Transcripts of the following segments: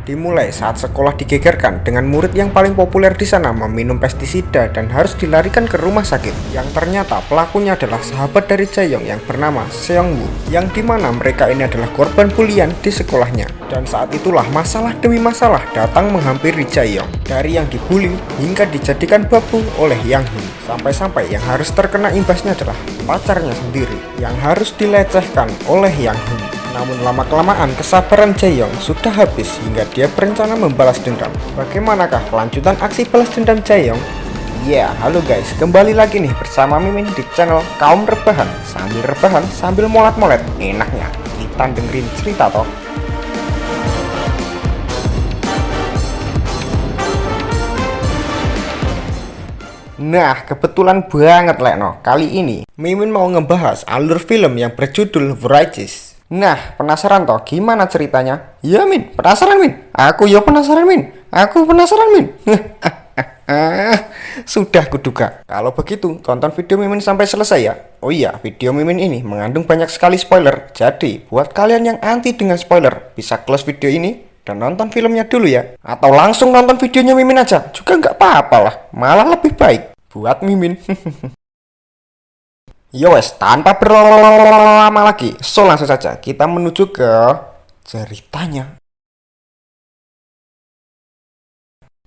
Dimulai saat sekolah digegerkan dengan murid yang paling populer di sana meminum pestisida dan harus dilarikan ke rumah sakit. Yang ternyata pelakunya adalah sahabat dari Jae-yong yang bernama Seong-woo, yang dimana mereka ini adalah korban bulian di sekolahnya. Dan saat itulah masalah demi masalah datang menghampiri Jae-yong. Dari yang dibully hingga dijadikan babu oleh Yang Hun. Sampai-sampai yang harus terkena imbasnya adalah pacarnya sendiri yang harus dilecehkan oleh Yang Hun. Namun lama-kelamaan kesabaran Jae-yong sudah habis hingga dia berencana membalas dendam. Bagaimanakah kelanjutan aksi balas dendam Jae-yong? Ya, halo guys, kembali lagi nih bersama Mimin di channel Kaum Rebahan. Sambil rebahan, sambil molat-molet, enaknya kita dengerin cerita toh. Nah, kebetulan banget Lekno. Kali ini Mimin mau ngebahas alur film yang berjudul Vorages. Nah, penasaran toh gimana ceritanya? Ya Min, penasaran Min. Aku ya penasaran Min. Aku penasaran Min. Sudah kuduga. Kalau begitu, tonton video Mimin sampai selesai ya. Oh iya, video Mimin ini mengandung banyak sekali spoiler. Jadi, buat kalian yang anti dengan spoiler, bisa close video ini dan nonton filmnya dulu ya. Atau langsung nonton videonya Mimin aja. Juga nggak apa-apa lah. Malah lebih baik buat Mimin. Yowes, tanpa berlama lagi, so langsung saja kita menuju ke ceritanya.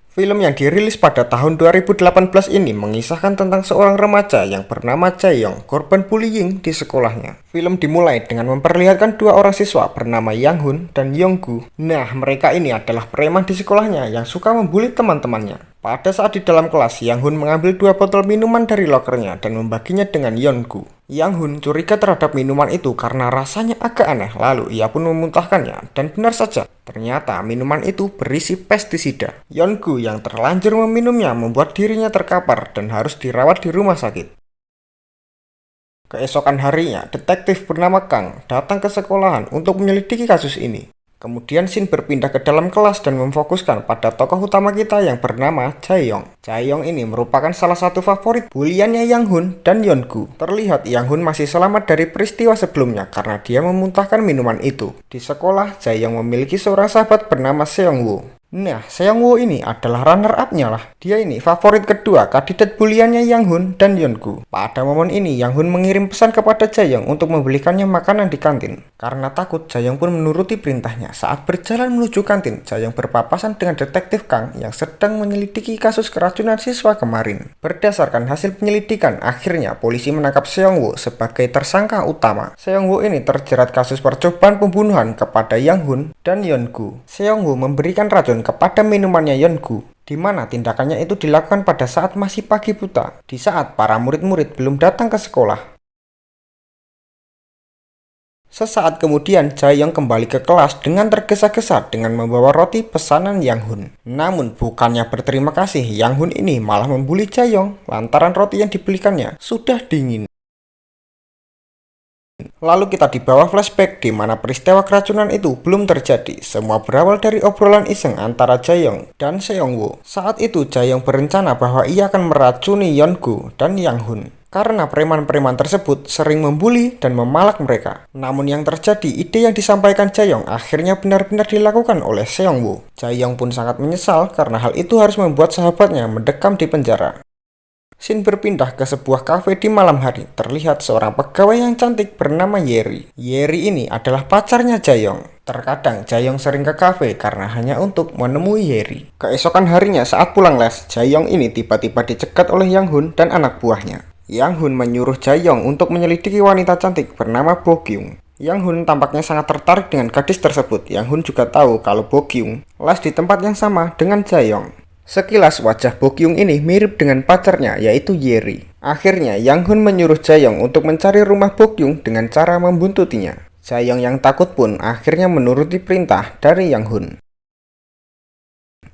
Film yang dirilis pada tahun 2018 ini mengisahkan tentang seorang remaja yang bernama Jae-yong, korban bullying di sekolahnya. Film dimulai dengan memperlihatkan dua orang siswa bernama Yang Hun dan Yong-gu. Nah, mereka ini adalah preman di sekolahnya yang suka membuli teman-temannya. Pada saat di dalam kelas, Yang Hun mengambil dua botol minuman dari lokernya dan membaginya dengan Yeon-gu. Yang Hun curiga terhadap minuman itu karena rasanya agak aneh, lalu ia pun memuntahkannya. Dan benar saja, ternyata minuman itu berisi pestisida. Yeon-gu yang terlanjur meminumnya membuat dirinya terkapar dan harus dirawat di rumah sakit. Keesokan harinya, detektif bernama Kang datang ke sekolahan untuk menyelidiki kasus ini. Kemudian scene berpindah ke dalam kelas dan memfokuskan pada tokoh utama kita yang bernama Jae-yong. Jae-yong ini merupakan salah satu favorit buliannya Yang Hun dan Yeon-gu. Terlihat Yang Hun masih selamat dari peristiwa sebelumnya karena dia memuntahkan minuman itu. Di sekolah, Jae-yong memiliki seorang sahabat bernama Seong-woo. Nah, Seong-woo ini adalah runner-up-nya lah. Dia ini favorit kedua kandidat buliannya Yang Hun dan Yeon-gu. Pada momen ini, Yang Hun mengirim pesan kepada Jae-yong untuk membelikannya makanan di kantin. Karena takut, Jae-yong pun menuruti perintahnya. Saat berjalan menuju kantin, Jae-yong berpapasan dengan detektif Kang yang sedang menyelidiki kasus keracunan siswa kemarin. Berdasarkan hasil penyelidikan, akhirnya polisi menangkap Seong-woo sebagai tersangka utama. Seong-woo ini terjerat kasus percobaan pembunuhan kepada Yang Hun dan Yeon-gu. Seong-woo memberikan racun kepada minumannya Yeon-gu, di mana tindakannya itu dilakukan pada saat masih pagi buta, di saat para murid-murid belum datang ke sekolah. Sesaat kemudian, Jae-yong kembali ke kelas dengan tergesa-gesa dengan membawa roti pesanan Yang Hun. Namun, bukannya berterima kasih, Yang Hun ini malah membuli Jae-yong lantaran roti yang dibelikannya sudah dingin. Lalu kita dibawa flashback di mana peristiwa keracunan itu belum terjadi. Semua berawal dari obrolan iseng antara Jae-yong dan Seong-woo. Saat itu Jae-yong berencana bahwa ia akan meracuni Yeon-gu dan Yang Hun. Karena preman-preman tersebut sering membuli dan memalak mereka. Namun yang terjadi, ide yang disampaikan Jae-yong akhirnya benar-benar dilakukan oleh Seong-woo. Jae-yong pun sangat menyesal karena hal itu harus membuat sahabatnya mendekam di penjara. Scene berpindah ke sebuah kafe di malam hari. Terlihat seorang pegawai yang cantik bernama Yeri. Yeri ini adalah pacarnya Jae-yong. Terkadang Jae-yong sering ke kafe karena hanya untuk menemui Yeri. Keesokan harinya saat pulang les, Jae-yong ini tiba-tiba dicegat oleh Yang Hun dan anak buahnya. Yang Hun menyuruh Jae-yong untuk menyelidiki wanita cantik bernama Bo-kyung. Yang Hun tampaknya sangat tertarik dengan gadis tersebut. Yang Hun juga tahu kalau Bo-kyung les di tempat yang sama dengan Jae-yong. Sekilas wajah Bo-kyung ini mirip dengan pacarnya yaitu Yeri. Akhirnya Yang Hun menyuruh Jae-yong untuk mencari rumah Bo-kyung dengan cara membuntutinya. Jae-yong yang takut pun akhirnya menuruti perintah dari Yang Hun.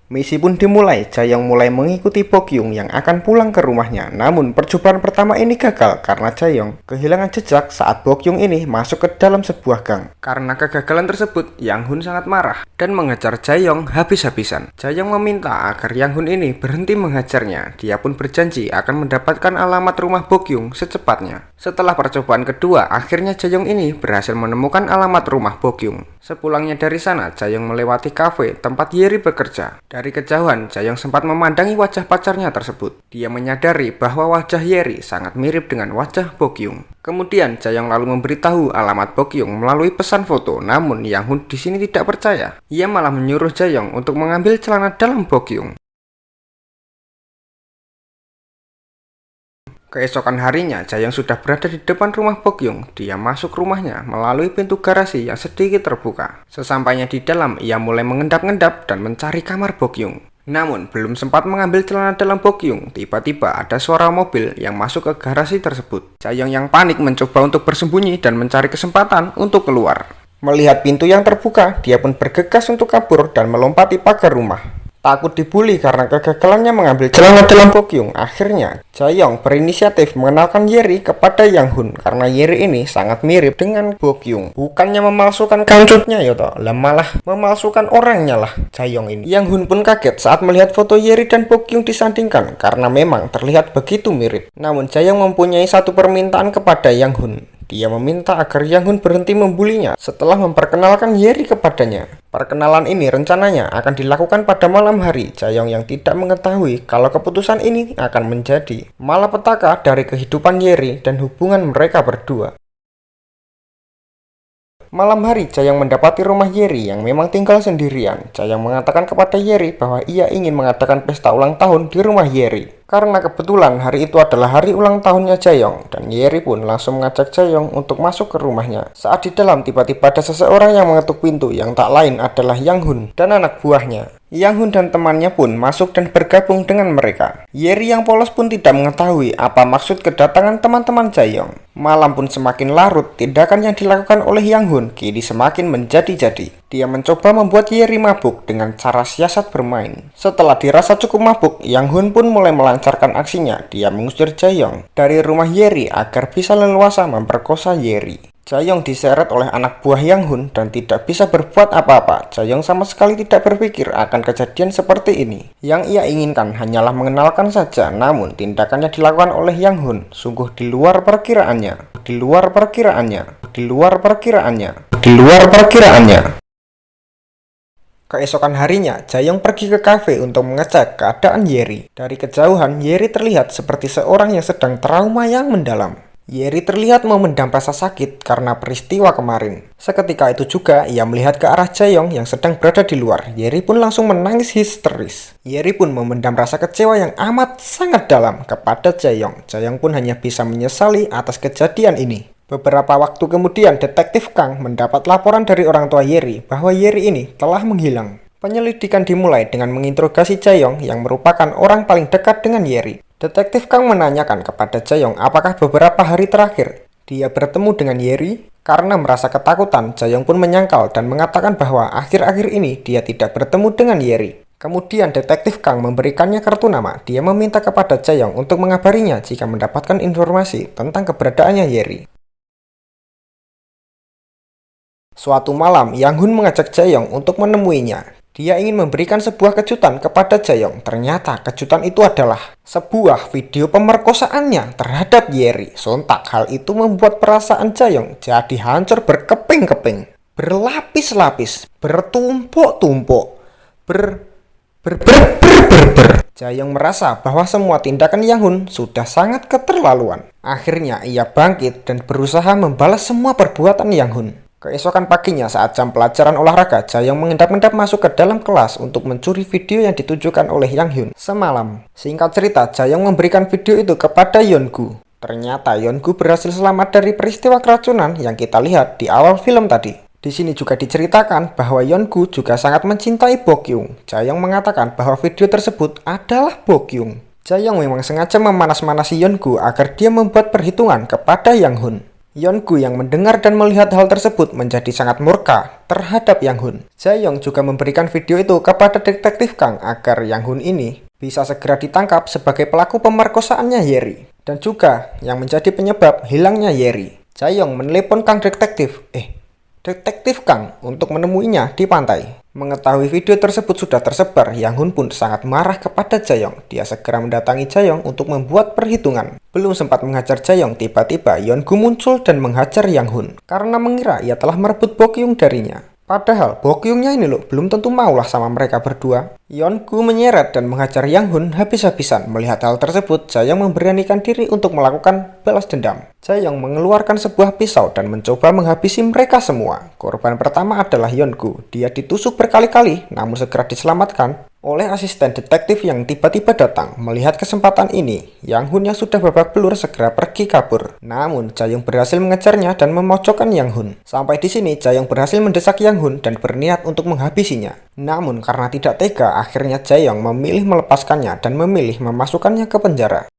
Misi pun dimulai, Jaeyoung mulai mengikuti Bokyung yang akan pulang ke rumahnya. Namun percobaan pertama ini gagal karena Jaeyoung kehilangan jejak saat Bokyung ini masuk ke dalam sebuah gang. Karena kegagalan tersebut, Yang Hun sangat marah dan mengejar Jaeyoung habis-habisan. Jaeyoung meminta agar Yang Hun ini berhenti menghajarnya. Dia pun berjanji akan mendapatkan alamat rumah Bokyung secepatnya. Setelah percobaan kedua, akhirnya Jaeyoung ini berhasil menemukan alamat rumah Bokyung. Sepulangnya dari sana, Jaeyoung melewati kafe tempat Yeri bekerja. Dari kejauhan, Jaeyoung sempat memandangi wajah pacarnya tersebut. Dia menyadari bahwa wajah Yeri sangat mirip dengan wajah Bokyung. Kemudian, Jaeyoung lalu memberitahu alamat Bokyung melalui pesan foto. Namun, Yang Hun di sini tidak percaya. Ia malah menyuruh Jaeyoung untuk mengambil celana dalam Bokyung. Keesokan harinya, Jaeyoung sudah berada di depan rumah Bokyung. Dia masuk rumahnya melalui pintu garasi yang sedikit terbuka. Sesampainya di dalam, ia mulai mengendap-endap dan mencari kamar Bokyung. Namun, belum sempat mengambil celana dalam Bokyung, tiba-tiba ada suara mobil yang masuk ke garasi tersebut. Jaeyoung yang panik mencoba untuk bersembunyi dan mencari kesempatan untuk keluar. Melihat pintu yang terbuka, dia pun bergegas untuk kabur dan melompati pagar rumah. Takut dibully karena kegagalannya mengambil celana dalam Bokyung, akhirnya Jaeyoung berinisiatif mengenalkan Yeri kepada Yang Hun karena Yeri ini sangat mirip dengan Bokyung. Bukannya memalsukan kancutnya ya toh, malah memalsukan orangnya lah Jaeyoung ini. Yang Hun pun kaget saat melihat foto Yeri dan Bokyung disandingkan karena memang terlihat begitu mirip. Namun Jaeyoung mempunyai satu permintaan kepada Yang Hun. Dia meminta agar Yang Hun berhenti membulinya setelah memperkenalkan Yeri kepadanya. Perkenalan ini rencananya akan dilakukan pada malam hari. Jaeyoung yang tidak mengetahui kalau keputusan ini akan menjadi malapetaka dari kehidupan Yeri dan hubungan mereka berdua. Malam hari, Jaeyoung mendapati rumah Yeri yang memang tinggal sendirian. Jaeyoung mengatakan kepada Yeri bahwa ia ingin mengadakan pesta ulang tahun di rumah Yeri. Karena kebetulan hari itu adalah hari ulang tahunnya Jaeyoung, dan Yeri pun langsung mengajak Jaeyoung untuk masuk ke rumahnya. Saat di dalam, tiba-tiba ada seseorang yang mengetuk pintu yang tak lain adalah Yang Hun dan anak buahnya. Yang Hun dan temannya pun masuk dan bergabung dengan mereka. Yeri yang polos pun tidak mengetahui apa maksud kedatangan teman-teman Jaeyoung. Malam pun semakin larut, tindakan yang dilakukan oleh Yang Hun kini semakin menjadi-jadi. Dia mencoba membuat Yeri mabuk dengan cara siasat bermain. Setelah dirasa cukup mabuk, Yang Hun pun mulai melancarkan aksinya. Dia mengusir Jaeyoung dari rumah Yeri agar bisa leluasa memperkosa Yeri. Jaeyoung diseret oleh anak buah Yang Hun dan tidak bisa berbuat apa-apa. Jaeyoung sama sekali tidak berpikir akan kejadian seperti ini. Yang ia inginkan hanyalah mengenalkan saja, namun tindakannya dilakukan oleh Yang Hun sungguh di luar perkiraannya. Di luar perkiraannya. Di luar perkiraannya. Di luar perkiraannya. Keesokan harinya, Jaeyoung pergi ke kafe untuk mengecek keadaan Yeri. Dari kejauhan, Yeri terlihat seperti seorang yang sedang trauma yang mendalam. Yeri terlihat memendam rasa sakit karena peristiwa kemarin. Seketika itu juga, ia melihat ke arah Jaeyoung yang sedang berada di luar. Yeri pun langsung menangis histeris. Yeri pun memendam rasa kecewa yang amat sangat dalam kepada Jaeyoung. Jaeyoung pun hanya bisa menyesali atas kejadian ini. Beberapa waktu kemudian, Detektif Kang mendapat laporan dari orang tua Yeri bahwa Yeri ini telah menghilang. Penyelidikan dimulai dengan menginterogasi Jaeyoung yang merupakan orang paling dekat dengan Yeri. Detektif Kang menanyakan kepada Jaeyoung apakah beberapa hari terakhir dia bertemu dengan Yeri. Karena merasa ketakutan, Jaeyoung pun menyangkal dan mengatakan bahwa akhir-akhir ini dia tidak bertemu dengan Yeri. Kemudian Detektif Kang memberikannya kartu nama. Dia meminta kepada Jaeyoung untuk mengabarinya jika mendapatkan informasi tentang keberadaannya Yeri. Suatu malam, Yang Hun mengajak Jaeyoung untuk menemuinya. Dia ingin memberikan sebuah kejutan kepada Jaeyoung. Ternyata kejutan itu adalah sebuah video pemerkosaannya terhadap Yeri. Sontak hal itu membuat perasaan Jaeyoung jadi hancur berkeping-keping, berlapis-lapis, bertumpuk-tumpuk, Jaeyoung merasa bahwa semua tindakan Yang Hun sudah sangat keterlaluan. Akhirnya ia bangkit dan berusaha membalas semua perbuatan Yang Hun. Keesokan paginya saat jam pelajaran olahraga, Jaeyoung mengendap-endap masuk ke dalam kelas untuk mencuri video yang ditujukan oleh Yang Hun semalam. Singkat cerita, Jaeyoung memberikan video itu kepada Yeongu. Ternyata Yeongu berhasil selamat dari peristiwa keracunan yang kita lihat di awal film tadi. Di sini juga diceritakan bahwa Yeongu juga sangat mencintai Bokyung. Jaeyoung mengatakan bahwa video tersebut adalah Bokyung. Jaeyoung memang sengaja memanas-manasi Yeongu agar dia membuat perhitungan kepada Yang Hun. Yeongu yang mendengar dan melihat hal tersebut menjadi sangat murka terhadap Yang Hun. Jaeyoung juga memberikan video itu kepada detektif Kang agar Yang Hun ini bisa segera ditangkap sebagai pelaku pemerkosaannya Yeri. Dan juga yang menjadi penyebab hilangnya Yeri. Jaeyoung menelepon Kang Detektif Kang untuk menemuinya di pantai. Mengetahui video tersebut sudah tersebar, Yang Hun pun sangat marah kepada Jaeyoung. Dia segera mendatangi Jaeyoung untuk membuat perhitungan. Belum sempat menghajar Jaeyoung, tiba-tiba Yeongu muncul dan menghajar Yang Hun karena mengira ia telah merebut Bokyung darinya. Padahal Bokyungnya ini loh belum tentu maulah sama mereka berdua. Yeongu menyeret dan menghajar Yang Hun habis-habisan. Melihat hal tersebut, Jaeyoung memberanikan diri untuk melakukan balas dendam. Jaeyoung mengeluarkan sebuah pisau dan mencoba menghabisi mereka semua. Korban pertama adalah Yeongu. Dia ditusuk berkali-kali namun segera diselamatkan oleh asisten detektif yang tiba-tiba datang. Melihat kesempatan ini, Yang Hun yang sudah babak belur segera pergi kabur. Namun Jaeyoung berhasil mengejarnya dan memojokkan Yang Hun. Sampai di sini Jaeyoung berhasil mendesak Yang Hun dan berniat untuk menghabisinya. Namun karena tidak tega, akhirnya Jaeyoung memilih melepaskannya dan memilih memasukkannya ke penjara.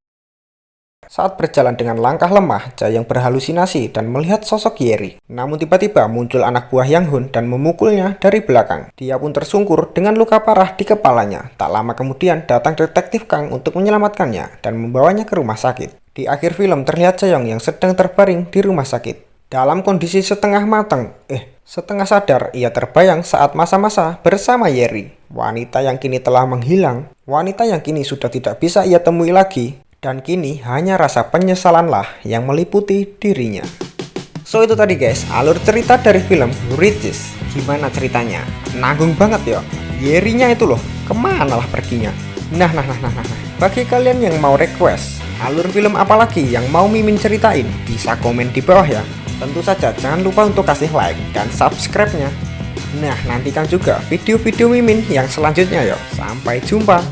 Saat berjalan dengan langkah lemah, Jaeyoung berhalusinasi dan melihat sosok Yeri. Namun tiba-tiba muncul anak buah Yang Hun dan memukulnya dari belakang. Dia pun tersungkur dengan luka parah di kepalanya. Tak lama kemudian datang detektif Kang untuk menyelamatkannya dan membawanya ke rumah sakit. Di akhir film terlihat Jaeyoung yang sedang terbaring di rumah sakit. Dalam kondisi setengah sadar, ia terbayang saat masa-masa bersama Yeri. Wanita yang kini telah menghilang, wanita yang kini sudah tidak bisa ia temui lagi. Dan kini hanya rasa penyesalanlah yang meliputi dirinya. So itu tadi guys, alur cerita dari film Riches. Gimana ceritanya? Nanggung banget ya. Yerinya itu loh, kemana lah perginya? Nah. Bagi kalian yang mau request alur film apalagi yang mau Mimin ceritain, bisa komen di bawah ya. Tentu saja jangan lupa untuk kasih like dan subscribe-nya. Nah, nantikan juga video-video Mimin yang selanjutnya ya. Sampai jumpa.